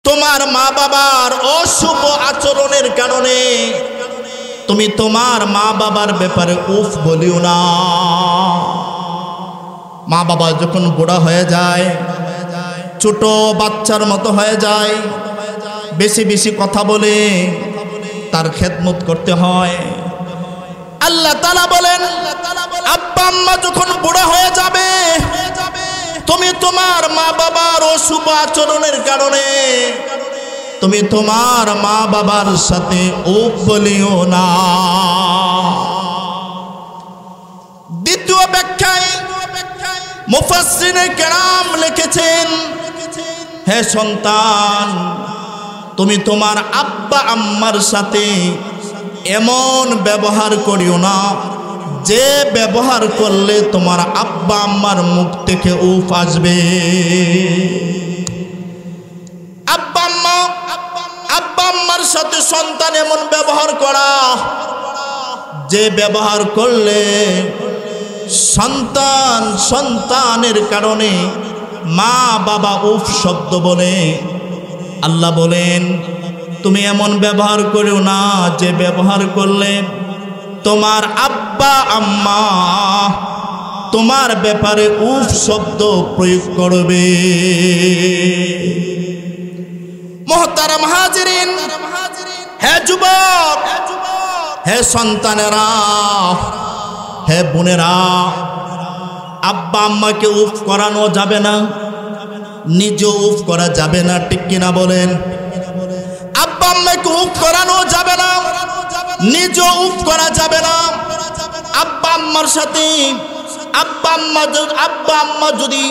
তোমার মা বাবার অশুভ আচরণের কারণে তুমি তোমার মা বাবার ব্যাপারে উফ বলিও না। মা বাবা যখন বুড়া হয়ে যায়, ছোট বাচ্চার মতো হয়ে যায়, বেশি বেশি কথা বলে তার খেদমত করতে হয়। আল্লাহ তাআলা বলেন, আব্বা আম্মা যখন বুড়া হয়ে যাবে, তুমি তোমার মা বাবার অশুভ আচরণের কারণে তুমি তোমার মা বাবার সাথে উফ বলিও না। দ্বিতীয় ব্যাখ্যায় মুফাসসিরে কেরাম লিখেছেন, হে সন্তান, তুমি তোমার আব্বা আম্মার সাথে এমন ব্যবহার করিও না যে ব্যবহার করলে তোমার আব্বা আম্মার মুখ থেকে উফ আসবে। আব্বা আম্মার সাথে সন্তান এমন ব্যবহার করা যে ব্যবহার করলে সন্তানের কারণে মা বাবা উফ শব্দ বলে। আল্লাহ বলেন, তুমি এমন ব্যবহার করিও না যে ব্যবহার করলে তোমার আব্বা আম্মা তোমার ব্যাপারে উফ শব্দ প্রয়োগ করবে। মুহতারাম হাজিরিন, হে যুবক, হে সন্তানেরা, হে বোনেরা, আব্বা আম্মাকে উফ করানো যাবে না, নিজে উফ করা যাবে না, ঠিক কিনা বলেন? আব্বা আম্মাকে উফ করানো যাবে না, নিজে উফ করা যাবে না। আব্বা আম্মার সাথে আব্বা আম্মা যদি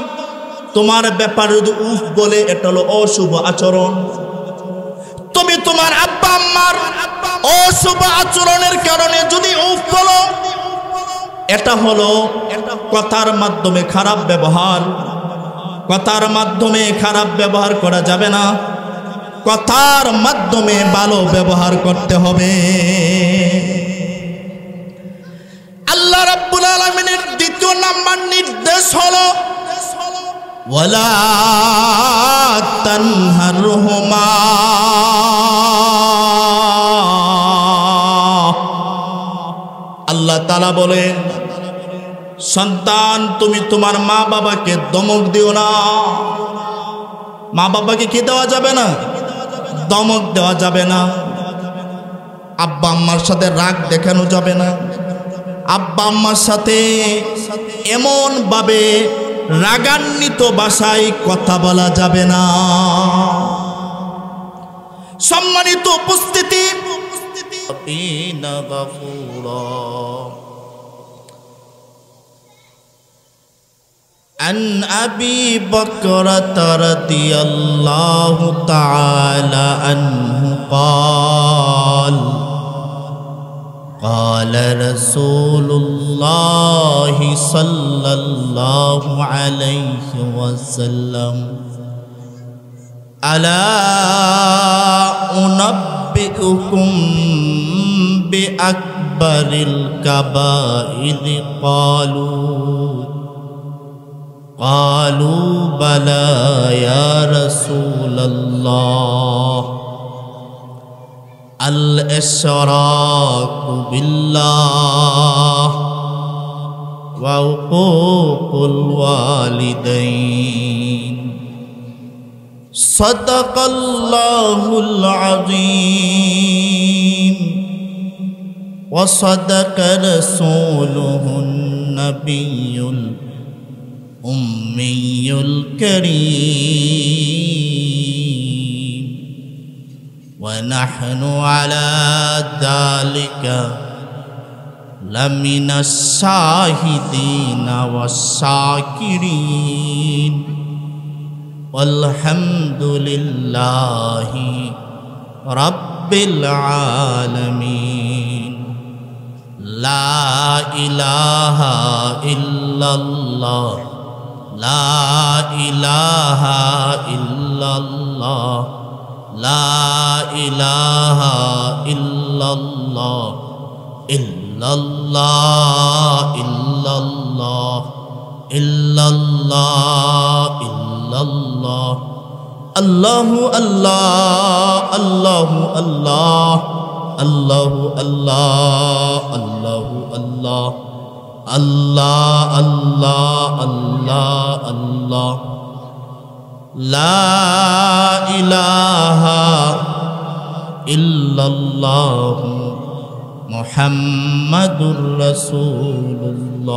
তোমার ব্যাপারে যদি উফ বলে, এটা হলো অশুভ আচরণ। তুমি তোমার আব্বা আম্মার অশুভ আচরণের কারণে যদি উফ বলো, এটা হলো কথার মাধ্যমে খারাপ ব্যবহার। কথার মাধ্যমে খারাপ ব্যবহার করা যাবে না, কথার মাধ্যমে ভালো ব্যবহার করতে হবে। আল্লাহ রাব্বুল আলামিনের দ্বিতীয় নাম্বার নির্দেশ হলো, ওয়ালা তানহারহুমা, আল্লাহ তাআলা বলেন, সন্তান, তুমি তোমার মা বাবাকে দমক দিও না। মা বাবাকে কি দেওয়া যাবে না? দমক দেওয়া যাবে না। আব্বা আম্মার সাথে রাগ দেখানো যাবে না। আব্বা আম্মার সাথে এমন ভাবে রাগান্বিত ভাষায় কথা বলা যাবে না। সম্মানিত উপস্থিতি, عن أبي بكرة رضي الله تعالى عنه قال قال رسول الله صلى الله عليه وسلم ألا أنبئكم بأكبر الكبائر قالوا بلى يا رسول الله الإشراك بالله وعقوق الوالدين صدق الله العظيم وصدق رسوله النبي الأمي الكريم ونحن على ذلك لمن الشاهدين والشاكرين والحمد لله رب العالمين لا إله إلا الله لا إله إلا الله لا إله إلا الله إلا الله إلا الله إلا الله إلا الله আল্লাহু আল্লাহ আল্লাহু আল্লাহ আল্লাহু আল্লাহ আল্লাহু আল্লাহ আল্লাহ আল্লাহ আল্লাহ আল্লাহ লা ইলাহা ইল্লাল্লাহ মুহাম্মাদুর রাসূলুল্লাহ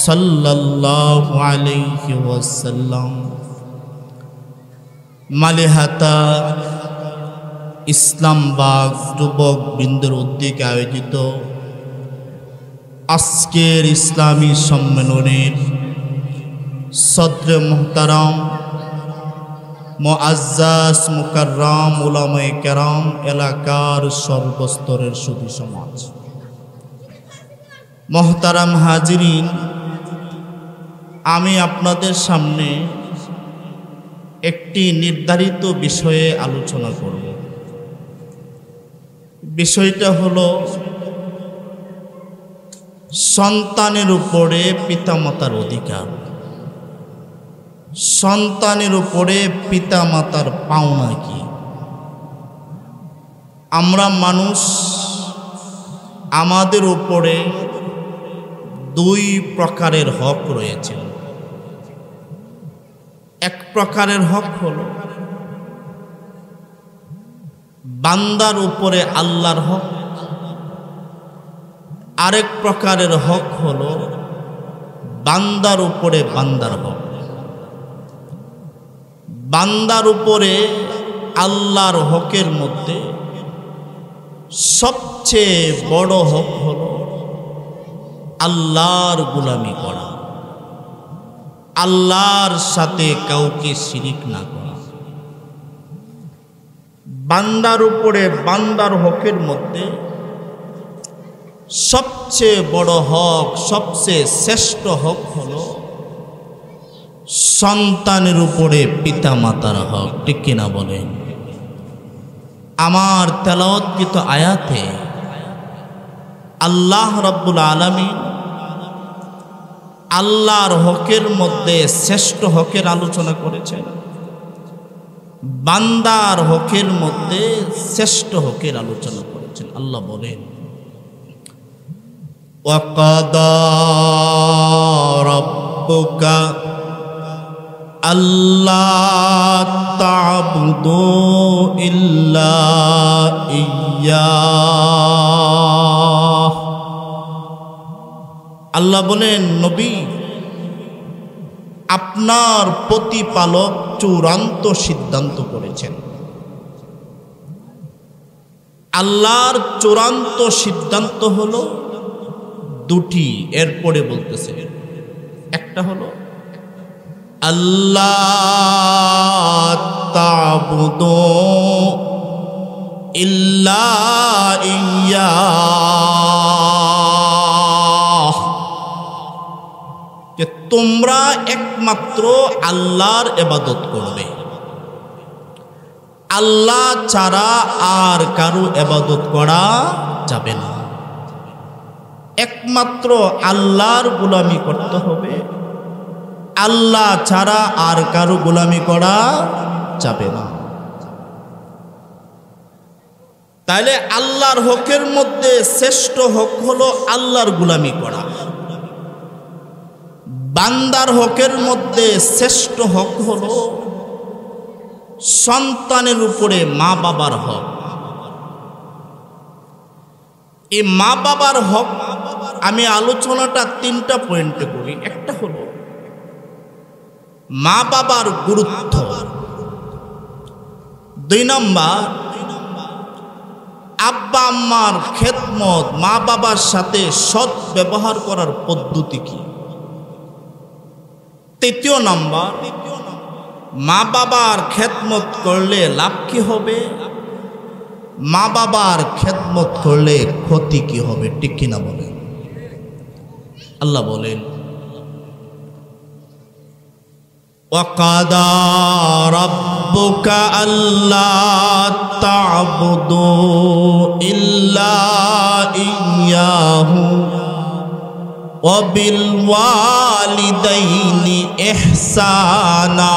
সাল্লাল্লাহু আলাইহি ওয়াসাল্লাম। মালিহাতা ইসলামবাগ যুবক বৃন্দের উদ্যোগে আয়োজিত আজকের ইসলামী সম্মেলনের সদরে মুহতারাম মুআজ্জাজ মুকাররম উলামায়ে কেরাম, এলাকার সর্বস্তরের সুধী সমাজ, মুহতারাম হাজিরিন, আমি আপনাদের সামনে একটি নির্ধারিত বিষয়ে আলোচনা করব। বিষয়টা হলো সন্তানের উপরে পিতামাতার অধিকার, সন্তানের উপরে পিতামাতার পাওনা কি। আমরা মানুষ, আমাদের উপরে দুই প্রকারের হক রয়েছে। এক প্রকারের হক হলো বান্দার উপরে আল্লাহর হক, আরেক প্রকারের হক হলো বান্দার উপরে বান্দার হক। বান্দার উপরে আল্লাহর হকের মধ্যে সবচেয়ে বড় হক হলো আল্লাহর গোলামি করা, আল্লাহর সাথে কাউকে শিরিক না করা। বান্দার উপরে বান্দার হকের মধ্যে সবচেয়ে বড় হক, সবচেয়ে শ্রেষ্ঠ হক হলো সন্তানের উপরে পিতামাতার হক। ঠিক কিনা বলেন? আমার তেলাওয়াতকৃত আয়াতে আল্লাহ রাব্বুল আলামিন আল্লাহর হকের মধ্যে শ্রেষ্ঠ হকের আলোচনা করেছেন, বান্দার হকের মধ্যে শ্রেষ্ঠ হকের আলোচনা করেছেন। আল্লাহ বলেন, ওয়াকাদা রাব্বুকা আল্লাহ তা'বুদু ইল্লা ইয়্যাহ। আল্লাহ বলেন, নবী, আপনার প্রতিপালক চূড়ান্ত সিদ্ধান্ত করেছেন। আল্লাহর চূড়ান্ত সিদ্ধান্ত হলো দুটি, এরপরে বলতেছে। একটা হলো আল্লাহ তা'বুদু ইল্লা ইয়্যাহ, যে তোমরা একমাত্র আল্লাহর ইবাদত করবে, আল্লাহ ছাড়া আর কারো ইবাদত করা যাবে না। একমাত্র আল্লাহর গোলামি করতে হবে, আল্লাহ ছাড়া আর কারো গোলামি করা যাবে না। তাইলে আল্লাহর হকের মধ্যে শ্রেষ্ঠ হক হলো আল্লাহর গোলামি করা, বান্দার হকের মধ্যে শ্রেষ্ঠ হক হলো সন্তানের উপরে মা বাবার হক। এই মা বাবার হক আমি আলোচনাটা তিনটা পয়েন্টে করি। একটা হলো মা বাবার গুরুত্ব, দুই নম্বর আব্বা আম্মার খেদমত, মা বাবার সাথে সৎ ব্যবহার করার পদ্ধতি কি, তৃতীয় নম্বর মা বাবার খেদমত করলে লাভ কি হবে, মা বাবার খেদমত করলে ক্ষতি কি হবে। ঠিক কিনা বলেন? আল্লাহ বলেন, ওয়াকাদা রাব্বুকা আল্লা তা'বুদু ইল্লা ইয়্যাহু ওয়া বিল ওয়ালিদাইনি ইহসানা।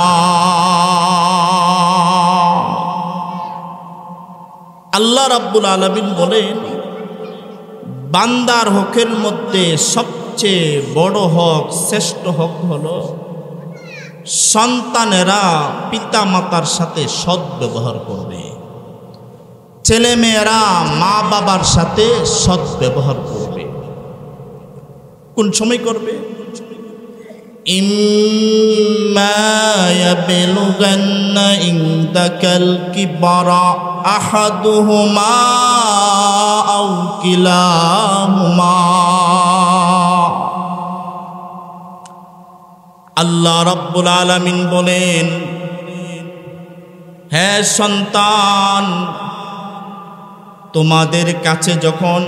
আল্লাহ রাব্বুল আলামিন বলেন, বান্দার হকের মধ্যে সবচেয়ে বড় হক, শ্রেষ্ঠ হক হলো সন্তানেরা পিতা মাতার সাথে সৎ ব্যবহার করবে, ছেলে মেয়েরা মা বাবার সাথে সৎ ব্যবহার করবে। কোন সময় করবে? ইম্মা ইয়াবলুগান্না ইনদাকাল কিবারা আহাদুহুমা আও কিলাহুমা। আল্লাহ রাব্বুল আলামিন বলেন, হে সন্তান, তোমাদের কাছে যখন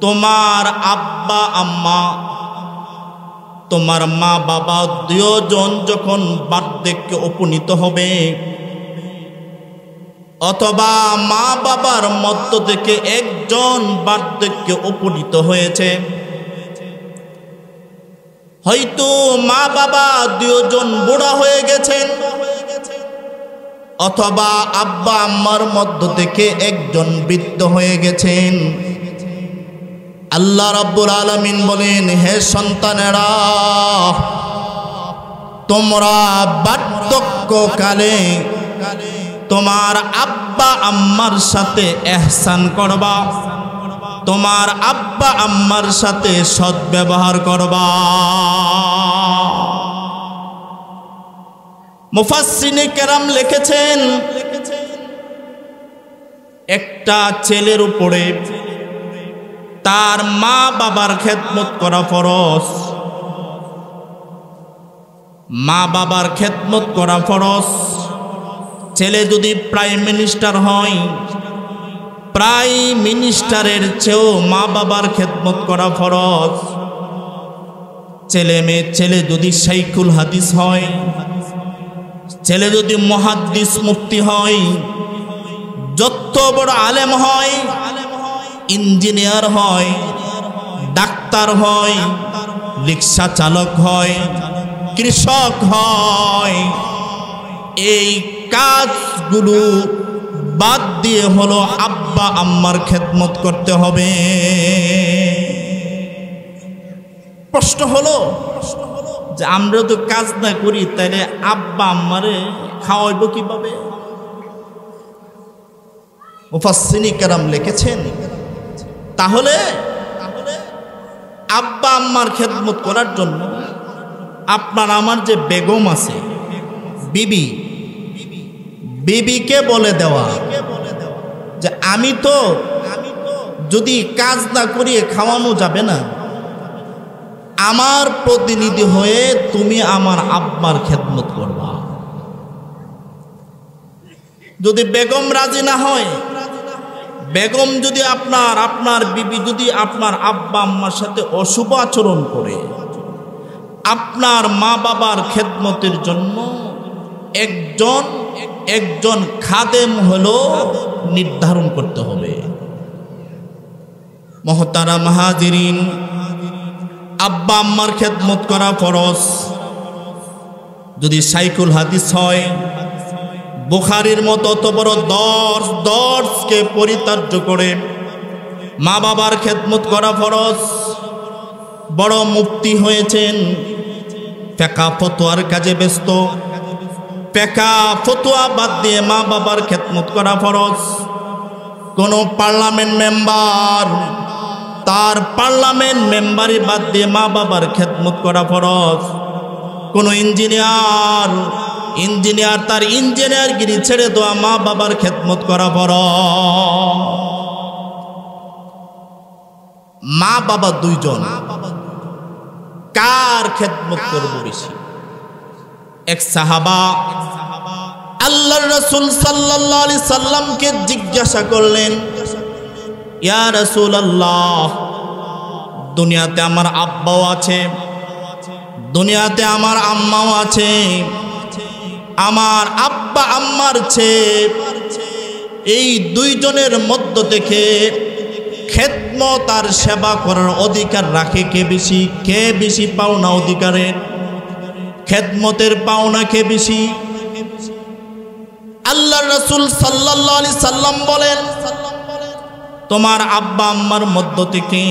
তোমার আব্বা আম্মা, তোমার মা বাবা দুজন যখন বার্ধক্যে উপনীত হবে, অথবা মা বাবার মধ্য থেকে একজন বার্ধক্যে উপনীত হয়েছে, হয়তো মা বাবা দুজন বুড়া হয়ে গেছেন, অথবা আব্বা আম্মার মধ্য থেকে একজন বৃদ্ধ হয়ে গেছেন, আল্লাহ রাব্বুল আলামিন বলেন, হে সন্তানেরা, তোমরা বার্ধক্যকালে তোমার আব্বা আম্মার সাথে ইহসান করবা, তোমার আব্বা আম্মার সাথে সৎ ব্যবহার করবা। মুফাসসিরে কেরাম লিখেছেন, একটা ছেলের উপরে তার মা বাবার খেদমত করা ফরজ, মা বাবার খেদমত করা ফরজ। ছেলে যদি প্রাইম মিনিস্টার হয়, প্রাইম মিনিস্টারের চেয়েও মা বাবার খেদমত করা ফরজ। ছেলে যদি শাইখুল হাদিস হয়, ছেলে যদি মুহাদ্দিস মুফতি হয়, যত বড় আলেম হয়, ইঞ্জিনিয়ার হয়, ডাক্তার হয়, রিক্সা চালক হয়, কৃষক হয়, এই কাজগুলো বাদ দিয়ে হলো আব্বা আম্মার খেদমত করতে হবে। প্রশ্ন হলো যে আমরা তো কাজ না করি, তাহলে আব্বা আম্মারে খাওয়াইব কিভাবে? মুফাসসিরে কেরাম লিখেছেন, তাহলে আব্বা আম্মার খেদমত করার জন্য আপনার আমার যে বেগম আছে, বিবিকে বলে দেওয়া যে আমি তো যদি কাজ না করিয়ে খাওয়ানো যাবে না, আমার প্রতিনিধি হয়ে তুমি আমার আব্বার খেদমত করবা। যদি বেগম রাজি না হয়, বেগম যদি আপনার বিবি যদি আপনার আব্বা আম্মার সাথে অশুভ আচরণ করে, আপনার মা বাবার খেদমতের জন্য একজন খাদেম হলো নির্ধারণ করতে হবে। মুহতারাম হাজিরিন, আব্বা আম্মার খেদমত করা ফরজ। যদি শাইখুল হাদিস হয়, বুখারীর মতো অত বড় দর্শকে পরিত্যাজ্য করে মা বাবার খেদমত করা ফরজ। বড় মুফতি হয়েছেন, ফিকহ ফতোয়ার কাজে ব্যস্ত, ফিকহ ফতোয়া বাদ দিয়ে মা বাবার খেদমত করা ফরজ। কোন পার্লামেন্ট মেম্বার তার পার্লামেন্ট মেম্বারি বাদ দিয়ে মা বাবার খেদমত করা ফরজ। কোন ইঞ্জিনিয়ার তার ইঞ্জিনিয়ারগিরি ছেড়ে দেওয়া মা বাবার খেদমত করা ফরজ। মা বাবা দুইজন, কার খেদমত করব বেশি? এক সাহাবা আল্লাহর রাসূল সাল্লাল্লাহু আলাইহি সাল্লামকে জিজ্ঞাসা করলেন, ইয়া রাসূলুল্লাহ, দুনিয়াতে আমার আব্বাও আছে, দুনিয়াতে আমার আম্মাও আছে, আমার আব্বা আম্মার চেয়ে এই দুইজনের মধ্য থেকে খেদমত আর সেবা করার অধিকার রাখে কে বেশি? কে বেশি পাওনা অধিকারের? খেদমতের পাওনা কে বেশি? আল্লাহর রাসূল সাল্লাল্লাহু আলাইহি সাল্লাম বলেন, তোমার আব্বা আম্মার মধ্য থেকে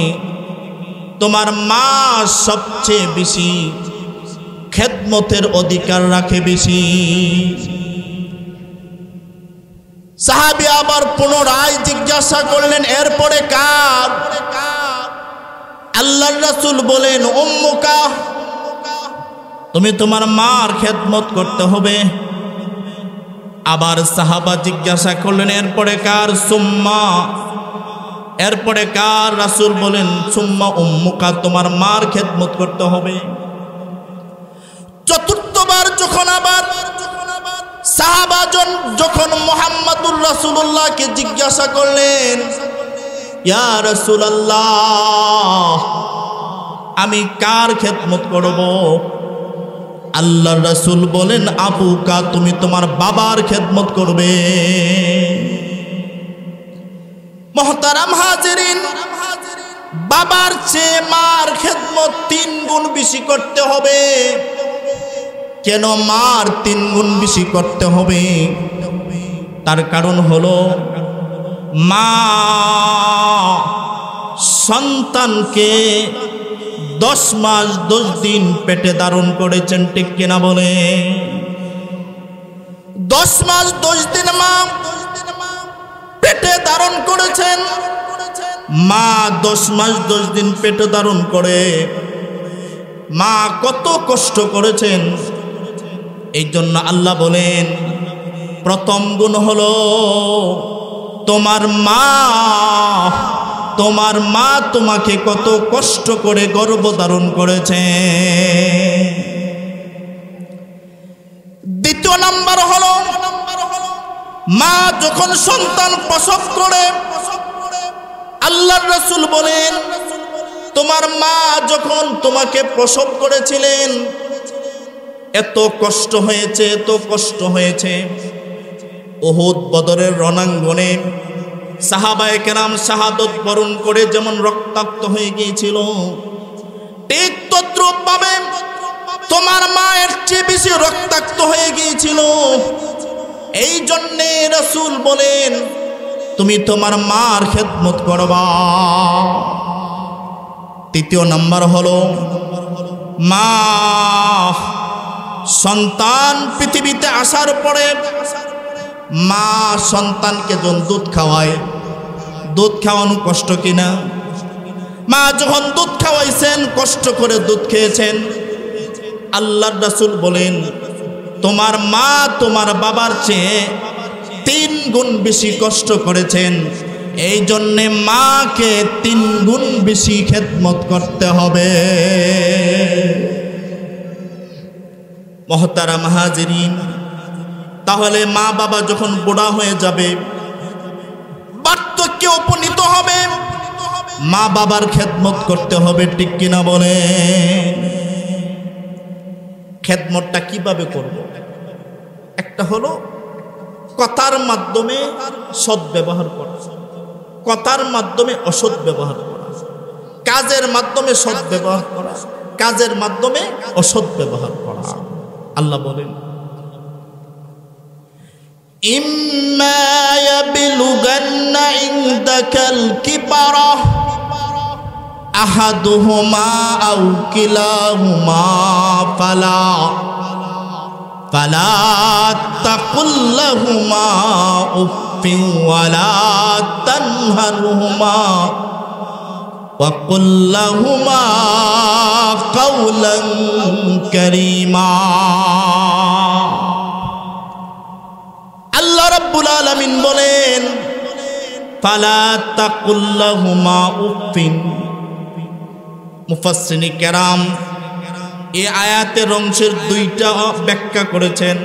তোমার মা সবচেয়ে বেশি খেদমতের অধিকার রাখে বেশি। সাহাবী আবার পুনরায় জিজ্ঞাসা করলেন, এরপরে কার? আল্লাহর রাসূল বলেন, উম্মুকা, তুমি তোমার মার খেদমত করতে হবে। আবার সাহাবা জিজ্ঞাসা করলেন, এরপরে কার? সুম্মা, এরপরে কার? রাসূল বলেন, সুম্মা উম্মুকা, তোমার মার খেদমত করতে হবে। চতুর্থবার যখন আবার সাহাবাজন যখন মুহাম্মাদুর রাসূলুল্লাহকে জিজ্ঞাসা করলেন, ইয়া রাসূলুল্লাহ, আমি কার খেদমত করব? আল্লাহর রাসূল বলেন, আবুকা, তুমি তোমার বাবার খেদমত করবে। মুহতারাম হাজিরিন, বাবার চেয়ে মার খেদমত 3 গুণ বেশি করতে হবে। কেন মার 3 গুণ বেশি করতে হবে? তার কারণ হলো, মা সন্তানকে 10 মাস 10 দিন পেটে ধারণ করেছেন, ঠিক কিনা বলে? 10 মাস 10 দিন মা পেটে ধারণ করেছেন। মা 10 মাস 10 দিন পেটে ধারণ করে মা কত কষ্ট করেছেন। এই জন্য আল্লাহ বলেন, প্রথম গুণ হলো তোমার মা তোমাকে কত কষ্ট করে গর্ভধারণ করেছে। দ্বিতীয় নাম্বার হলো, মা যখন সন্তান প্রসব করে, আল্লাহর রাসূল বলেন, তোমার মা যখন তোমাকে প্রসব করেছিলেন এত কষ্ট হয়েছে, এত কষ্ট হয়েছে। উহুদ বদরের রণাঙ্গনে সাহাবায়ে কেরাম শাহাদত বরণ করে যেমন রক্তাক্ত হয়ে গিয়েছিল, ঠিক তদ্রূপ ভাবে তোমার মায়ের চেয়ে বেশি রক্তাক্ত হয়ে গিয়েছিল। এই জন্যে রাসূল বলেন, তুমি তোমার মার খেদমত করবা। তৃতীয় নাম্বার হলো, মা সন্তান পৃথিবীতে আসার পরে মা সন্তানকে যখন দুধ খাওয়ায়, দুধ খাওয়ানো কষ্ট কিনা? মা যখন দুধ খাওয়াইছেন, কষ্ট করে দুধ খেয়েছেন। আল্লাহর রাসূল বলেন, তোমার মা তোমার বাবার চেয়ে 3 গুণ বেশি কষ্ট করেছেন। এই জন্যে মাকে 3 গুণ বেশি খেদমত করতে হবে। মুহতারাম হাজিরিন, তাহলে মা বাবা যখন বুড়া হয়ে যাবে, বার্ধক্যে উপনীত হবে, মা বাবার খেদমত করতে হবে, ঠিক কিনা বলে? খেদমতটা কিভাবে করব? একটা হলো কথার মাধ্যমে সৎ ব্যবহার করা, কথার মাধ্যমে অসৎ ব্যবহার করা, কাজের মাধ্যমে সৎ ব্যবহার করা, কাজের মাধ্যমে অসৎ ব্যবহার করা। আল্লাহ বলেন, ইম্মা ইয়াবলুগান্না ইনদাকাল কিবারা আহাদুহুমা আও কিলাহুমা ফালা তাকুল্লাহুমা উফিন ওয়ালা তানহারহুমা ওয়া কুল্লাহুমা কাওলান কারীমা। আল্লাহ রাব্বুল আলামিন বলেন, ফালা তাকুল্লাহুমা উফিন। মুফাসসিরিন কেরাম এই আয়াতের অংশের 2টা ব্যাখ্যা করেছেন।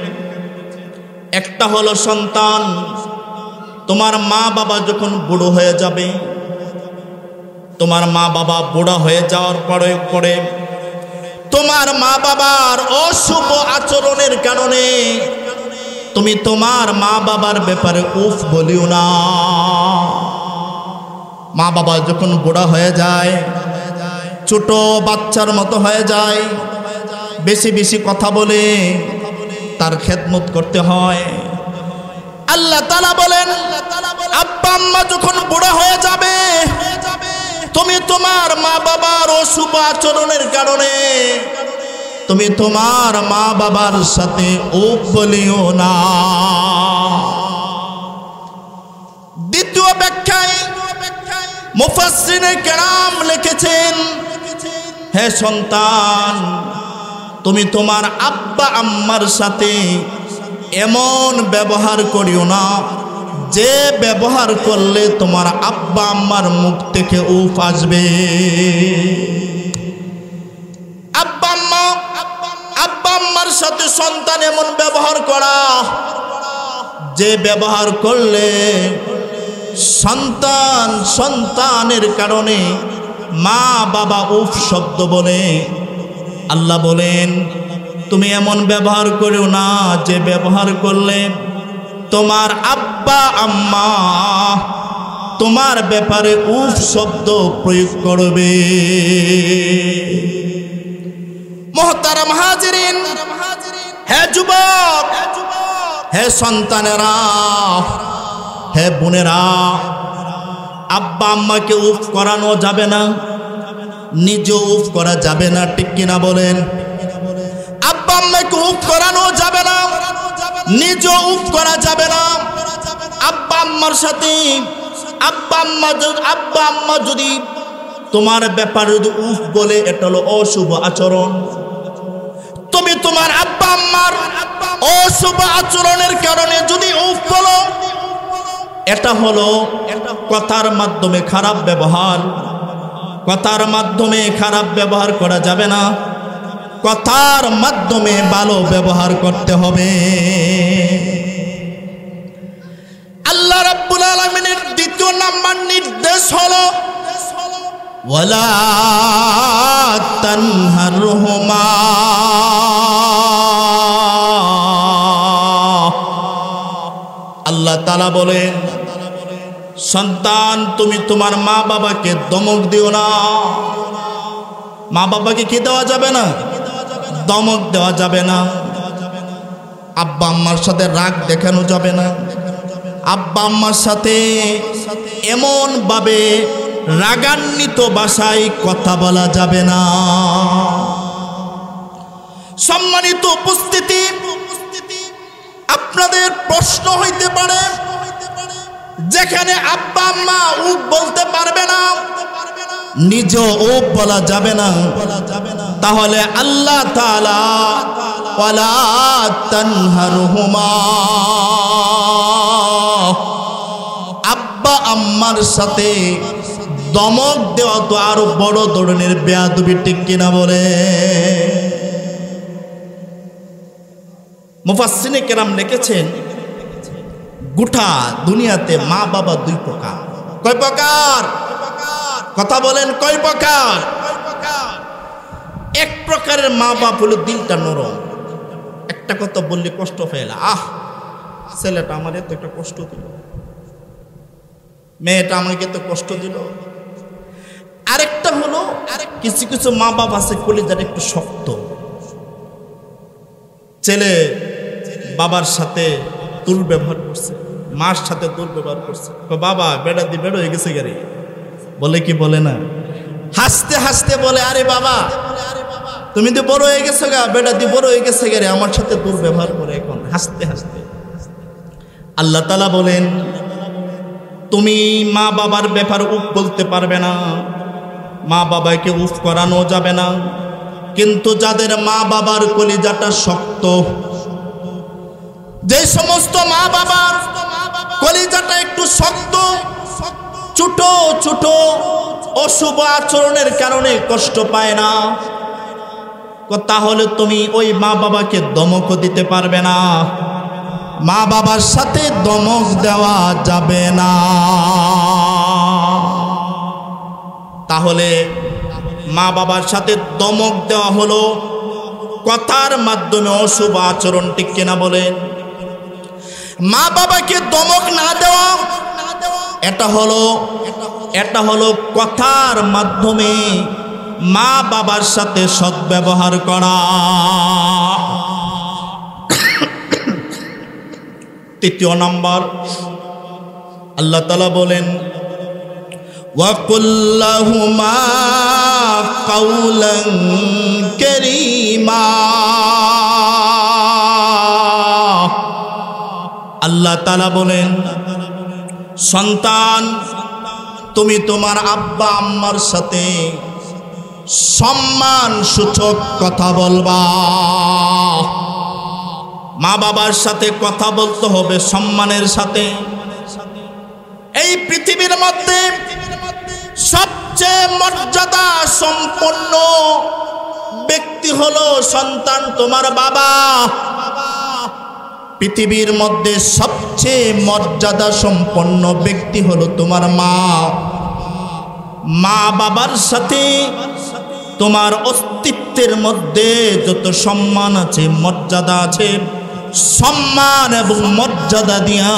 একটা হলো, সন্তান, তোমার মা বাবা যখন বুড়ো হয়ে যাবে, তোমার মা বাবা বুড়া হয়ে যাওয়ার পরে তোমার মা বাবার অশুভ আচরণের কারণে তুমি তোমার মা বাবার ব্যাপারে উফ বলিও না। মা বাবা যখন বুড়া হয়ে যায়, ছোট বাচ্চার মতো হয়ে যায়, বেশি বেশি কথা বলে, তার খেদমত করতে হয়। আল্লাহ তাআলা বলেন আব্বা আম্মা যখন বুড়া হয়ে যাবে তুমি তোমার মা বাবার অশুভ আচরণের কারণে তুমি তোমার মা বাবার সাথে উফ বলিও না। দ্বিতীয় ব্যাখ্যায় মুফাসসিরে কেরাম লিখেছেন, হে সন্তান তুমি তোমার আব্বা আম্মার সাথে এমন ব্যবহার করিও না যে ব্যবহার করলে তোমার আব্বা আম্মার মুখ থেকে উফ আসবে। আব্বা আম্মার সাথে সন্তান এমন ব্যবহার করা যে ব্যবহার করলে সন্তানের কারণে মা বাবা উফ শব্দ বলে। আল্লাহ বলেন তুমি এমন ব্যবহার করিও না যে ব্যবহার করলে তোমার আব্বা আম্মা তোমার ব্যাপারে উফ শব্দ প্রয়োগ করবে। মুহতারাম হাজিরিন, হে যুবক, হে সন্তানেরা, হে বোনেরা, আব্বা আম্মাকে উফ করানো যাবে না, নিজে উফ করা যাবে না, ঠিক কিনা বলেন? আব্বা আম্মাকে উফ করানো যাবে না, নিজে উফ করা যাবে না। আব্বা আম্মার সাথে আব্বা আম্মা যদি তোমার ব্যাপারে যদি উফ বলে এটা হলো অশুভ আচরণ। তুমি তোমার আব্বা আম্মার অশুভ আচরণের কারণে যদি উফ বলো এটা হলো কথার মাধ্যমে খারাপ ব্যবহার। কথার মাধ্যমে খারাপ ব্যবহার করা যাবে না, কথার মাধ্যমে ভালো ব্যবহার করতে হবে। আল্লাহ রাব্বুল আলামিনের দ্বিতীয় নাম্বার নির্দেশ হলো ওয়ালা তানহারহুমা, আল্লাহ তাআলা বলেন সন্তান তুমি তোমার মা বাবাকে দমক দিও না। মা বাবাকে কি দেওয়া যাবে না? দমক দেওয়া যাবে না। আব্বা আম্মার সাথে রাগ দেখানো যাবে না। আব্বা আম্মার সাথে এমন ভাবে রাগান্বিত ভাষায় কথা বলা যাবে না। সম্মানিত উপস্থিতি, আপনাদের প্রশ্ন হইতে পারে যেখানে আব্বা আম্মা উফ বলতে পারবে না, নিজ উফ বলা যাবে না, তাহলে আল্লাহ তাআলা ওয়ালা তানহারহুমা, আব্বা আম্মার সাথে দমক দেওয়া তো আরো বড় ধরনের বেয়াদবি, ঠিক কিনা বলে? মুফাসসিরে কেরাম লিখেছেন গোটা দুনিয়াতে মা বাবা দুই প্রকার। কয় প্রকার? কথা বলেন, কয় প্রকার? এক প্রকারের মা বাপ হলো দিলটা নরম, একটা কথা বললে কষ্ট ফেলা, ছেলেটা আমার এত একটা কষ্ট দিল, মেয়েটা আমাকে এত কষ্ট দিল। আরেকটা হলো কিছু কিছু মা বাপ আছে কলিজাটা একটু শক্ত, ছেলে বাবার সাথে দুর্ব্যবহার করছে, মার সাথে দুর্ব্যবহার করছে, বাবা বেড়া দি বেড়ো হয়ে গেছে গাড়ি, বলে কি বলে না, হাসতে হাসতে বলে আরে বাবা তুমি তো বড় হয়ে গেছো গা, বেড়া দি বড় হয়ে গেছে গাড়ি, আমার সাথে দুর্ব্যবহার করে এখন হাসতে হাসতে। আল্লাহ তাআলা বলেন তুমি মা বাবার ব্যাপারে উফ বলতে পারবে না, মা বাবাকে উফ করানো যাবে না, কিন্তু যাদের মা বাবার কলিজাটা শক্ত, যে সমস্ত মা বাবার কলিজাটা একটু শক্ত, ছোট ছোট অশুভ আচরণের কারণে কষ্ট পায় না, তাহলে তুমি ওই মা বাবাকে দমক দিতে পারবে না, মা বাবার সাথে দমক দেওয়া যাবে না। তাহলে মা বাবার সাথে দমক দেওয়া হলো কথার মাধ্যমে অশুভ আচরণ, ঠিক কিনা বলেন? মা বাবাকে দমক না দেওয়া এটা হলো কথার মাধ্যমে মা বাবার সাথে সদ্ব্যবহার করা। তৃতীয় নাম্বার, আল্লাহ তাআলা বলেন ওয়া কুল লাহুমা কাওলান কারীমা। আল্লাহ তাআলা বলেন, সন্তান তুমি তোমার আব্বা আম্মার সাথে সম্মান সূচক কথা বলবা। মা বাবার সাথে কথা বলতে হবে সম্মানের সাথে। এই পৃথিবীর মধ্যে সবচেয়ে মর্যাদা সম্পন্ন ব্যক্তি হলো সন্তান তোমার বাবা। পৃথিবীর মধ্যে সবচেয়ে মর্যাদা সম্পন্ন ব্যক্তি হলো তোমার মা। মা বাবার সাথে তোমার অস্তিত্বের মধ্যে যত সম্মান আছে, মর্যাদা আছে, সম্মান এবং মর্যাদা দিয়া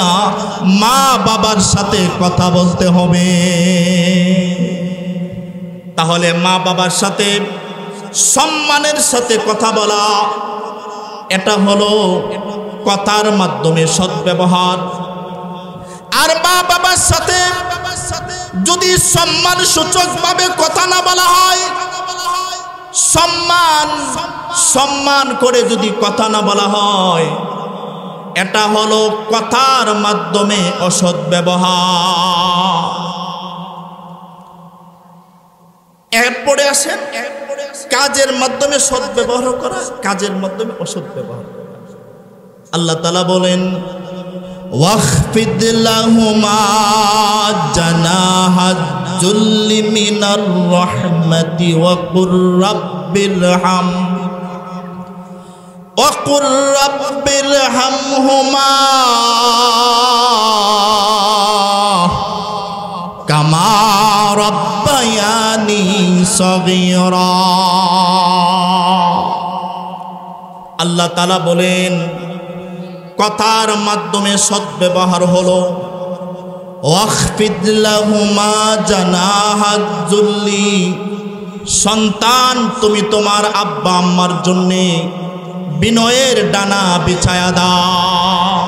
মা বাবার সাথে কথা বলতে হবে। তাহলে মা বাবার সাথে সম্মানের সাথে কথা বলা, এটা হলো কথার মাধ্যমে সদ্ব্যবহার। আর মা বাবার সাথে যদি সম্মান সূচক ভাবে কথা না বলা হয়, সম্মান করে যদি কথা না বলা হয়, এটা হলো কথার মাধ্যমে অসৎ ব্যবহার। এরপরে আসেন কাজের মাধ্যমে সৎ ব্যবহার করা, কাজের মাধ্যমে অসৎ ব্যবহার। আল্লাহ তাআলা বলেন ওয়াখফিদ লাহুমা জানাহাজ যুল্লি মিনার রাহমাতি ওয়া কুর রাব্বিরহাম ওয়া কুর রাব্বিরহামহুমা কামা রাব্বায়ানি সগীরা। আল্লাহ তাআলা বলেন কথার মাধ্যমে সদ্ব্যবহার হলো ওয়াখফিদ লাহুমা জানাহাজ যুল্লি, সন্তান তুমি তোমার আব্বা আম্মার জন্য বিনয়ের ডানা বিছায়া দাও।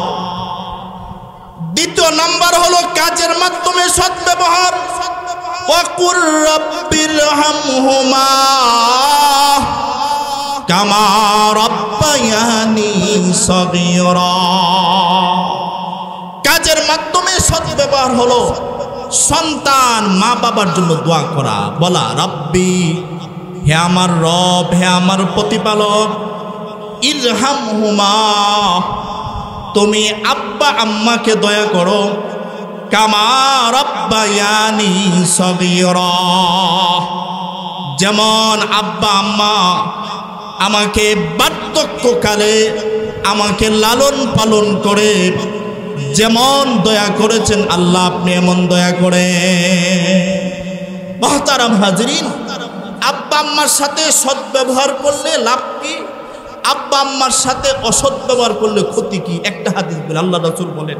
দ্বিতীয় নাম্বার হলো কাজের মাধ্যমে সদ্ব্যবহার। ওয়া কুর রাব্বিরহামহুমা কামা রাব্বায়ানি সগীরা। কাজের মাধ্যমে সদ্ব্যবহার হলো সন্তান মা বাবার জন্য দোয়া করা, বলা রব্বি, হে আমার রব, হে আমার প্রতিপালক, ইরহামহুমা, তুমি আব্বা আম্মাকে দয়া করো, কামা রাব্বায়ানি সগীরা, যেমন আব্বা আম্মা আমাকে বার্ধক্যকালে আমাকে লালন পালন করে যেমন দয়া করেছেন, আল্লাহ আপনি এমন দয়া করে। মুহতারাম হাজরিন, আব্বা আম্মার সাথে সদ্ব্যবহার করলে লাভ কি? আব্বা আম্মার সাথে অসৎ ব্যবহার করলে ক্ষতি কি? একটা হাদিস বলে আল্লাহ রাসূল বলেন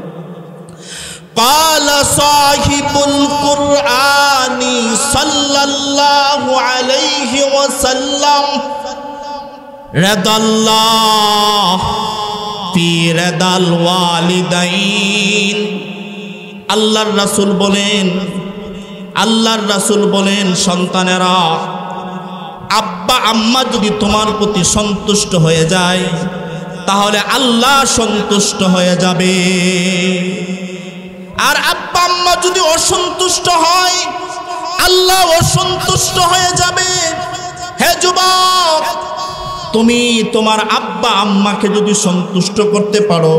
ক্বালা সাহিবুল কুরআনি সাল্লাল্লাহু আলাইহি ওয়াসাল্লাম রাদাল্লাহ ফি রাদাল ওয়ালিদাইন। আল্লাহর রাসূল বলেন সন্তানেরা, আব্বা আম্মা যদি তোমার প্রতি সন্তুষ্ট হয়ে যায় তাহলে আল্লাহ সন্তুষ্ট হয়ে যাবে। আর আব্বা আম্মা যদি অসন্তুষ্ট হয় আল্লাহ অসন্তুষ্ট হয়ে যাবে। হে যুবক, তুমি তোমার আব্বা আম্মাকে যদি সন্তুষ্ট করতে পারো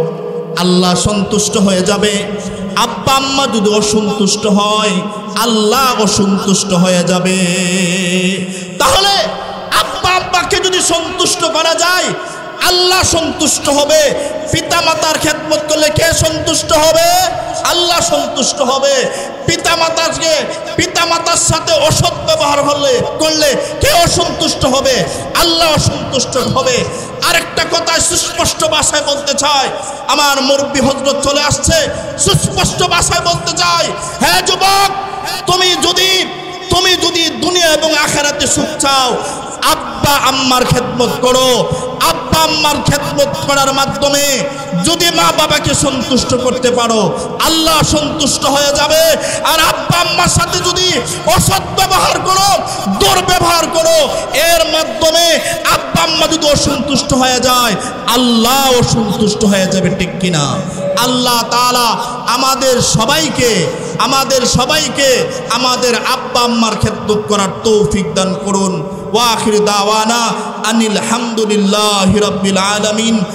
আল্লাহ সন্তুষ্ট হয়ে যাবে। আব্বা আম্মা যদি অসন্তুষ্ট হয় আল্লাহ অসন্তুষ্ট হয়ে যাবে। তাহলে আব্বা আম্মাকে যদি সন্তুষ্ট করা যায় আল্লাহ সন্তুষ্ট হবে। পিতা মাতার খেদমত করলে কে সন্তুষ্ট হবে? আল্লাহ সন্তুষ্ট হবে। পিতা মাতার সাথে অসৎ ব্যবহার করলে কে অসন্তুষ্ট হবে? আল্লাহ অসন্তুষ্ট হবে। আরেকটা কথা সুস্পষ্ট ভাষায় বলতে চাই, আমার মুরব্বি হযরত চলে আসছে, সুস্পষ্ট ভাষায় বলতে চাই, হে যুবক, তুমি যদি দুনিয়া এবং আখিরাতে সুখ চাও আব্বা আম্মার খেদমত করো। আব্বা আম্মার খেদমত করার মাধ্যমে যদি মা বাবাকে সন্তুষ্ট করতে পারো আল্লাহ সন্তুষ্ট হয়ে যাবে। আর আব্বা আম্মার সাথে যদি অসৎ ব্যবহার করো, দুর্ব্যবহার করো, এর মাধ্যমে আব্বা আম্মা যদি অসন্তুষ্ট হয়ে যায় আল্লাহ অসন্তুষ্ট হয়ে যাবে, ঠিক কিনা? আল্লাহ তাআলা আমাদের সবাইকে আমাদের আব্বা আম্মার খেদমত করার তৌফিক দান করুন। ওয়া আখির দাওয়ানা আনিল হামদুলিল্লাহি রাব্বিল আলামিন।